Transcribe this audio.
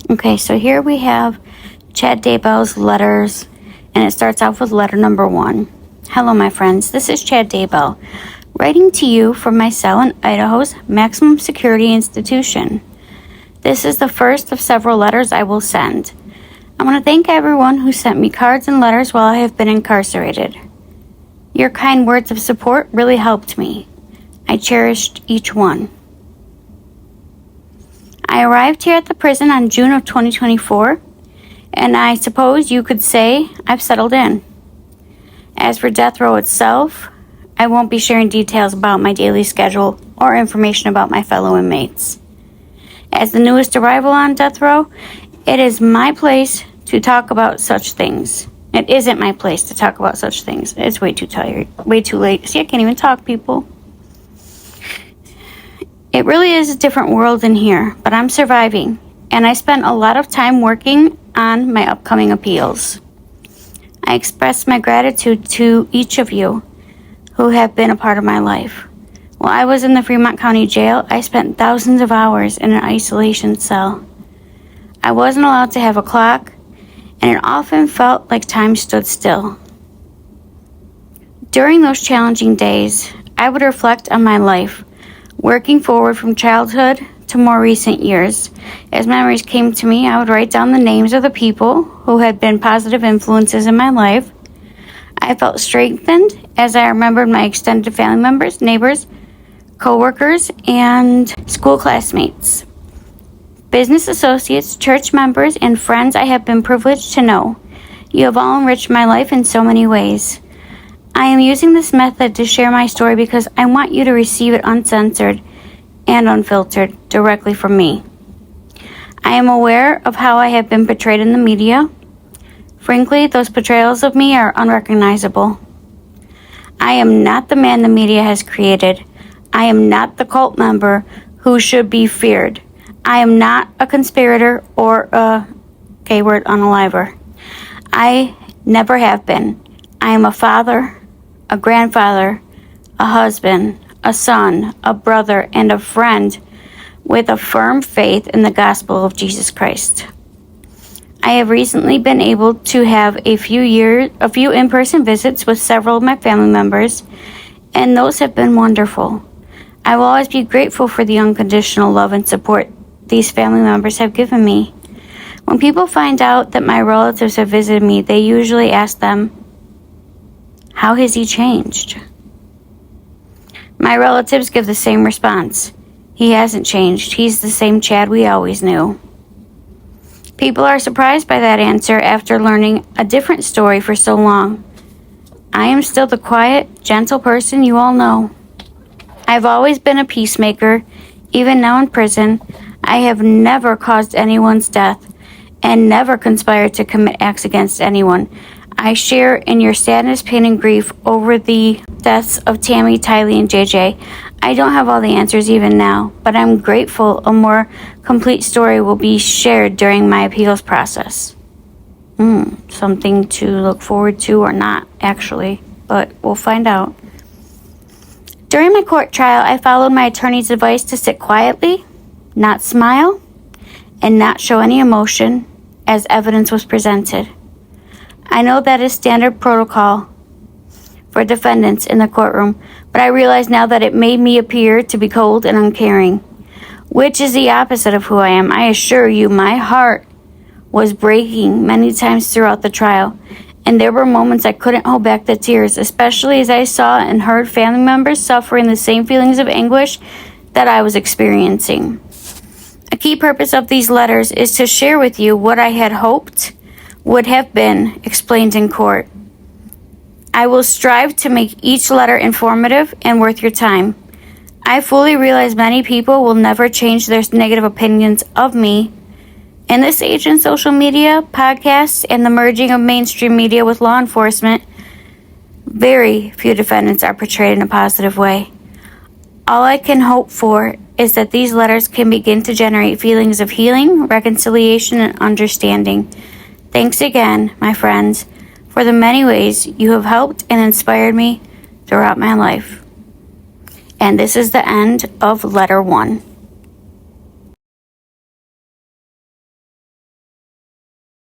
Okay, so here we have Chad Daybell's letters, and it starts off with letter number 1. Hello, my friends. This is Chad Daybell, writing to you from my cell in Idaho's maximum security institution. This is the first of several letters I will send. I want to thank everyone who sent me cards and letters while I have been incarcerated. Your kind words of support really helped me. I cherished each one. I arrived here at the prison on June of 2024, and I suppose you could say I've settled in. As for death row itself, I won't be sharing details about my daily schedule or information about my fellow inmates. As the newest arrival on death row, it is my place to talk about such things. It isn't my place to talk about such things. It's way too tired, way too late. See, I can't even talk, people. It really is a different world in here, but I'm surviving, and I spent a lot of time working on my upcoming appeals. I express my gratitude to each of you who have been a part of my life. While I was in the Fremont County Jail, I spent thousands of hours in an isolation cell. I wasn't allowed to have a clock, and it often felt like time stood still. During those challenging days, I would reflect on my life, working forward from childhood to more recent years. As memories came to me, I would write down the names of the people who had been positive influences in my life. I felt strengthened as I remembered my extended family members, neighbors, co-workers, and school classmates, business associates, church members, and friends I have been privileged to know. You have all enriched my life in so many ways. I am using this method to share my story because I want you to receive it uncensored and unfiltered directly from me. I am aware of how I have been portrayed in the media. Frankly, those portrayals of me are unrecognizable. I am not the man the media has created. I am not the cult member who should be feared. I am not a conspirator or a K-word unaliver. I never have been. I am a father, a grandfather, a husband, a son, a brother, and a friend with a firm faith in the gospel of Jesus Christ. I have recently been able to have a few in-person visits with several of my family members, and those have been wonderful. I will always be grateful for the unconditional love and support these family members have given me. When people find out that my relatives have visited me, they usually ask them, "How has he changed?" My relatives give the same response. "He hasn't changed. He's the same Chad we always knew." People are surprised by that answer after learning a different story for so long. I am still the quiet, gentle person you all know. I've always been a peacemaker, even now in prison. I have never caused anyone's death and never conspired to commit acts against anyone. I share in your sadness, pain, and grief over the deaths of Tammy, Tylee, and JJ. I don't have all the answers even now, but I'm grateful a more complete story will be shared during my appeals process. Something to look forward to, or not, actually, but we'll find out. During my court trial, I followed my attorney's advice to sit quietly, not smile, and not show any emotion as evidence was presented. I know that is standard protocol for defendants in the courtroom, but I realize now that it made me appear to be cold and uncaring, which is the opposite of who I am. I assure you, my heart was breaking many times throughout the trial, and there were moments I couldn't hold back the tears, especially as I saw and heard family members suffering the same feelings of anguish that I was experiencing. A key purpose of these letters is to share with you what I had hoped would have been explained in court. I will strive to make each letter informative and worth your time. I fully realize many people will never change their negative opinions of me. In this age in social media, podcasts, and the merging of mainstream media with law enforcement, very few defendants are portrayed in a positive way. All I can hope for is that these letters can begin to generate feelings of healing, reconciliation, and understanding. Thanks again, my friends, for the many ways you have helped and inspired me throughout my life. And this is the end of letter 1.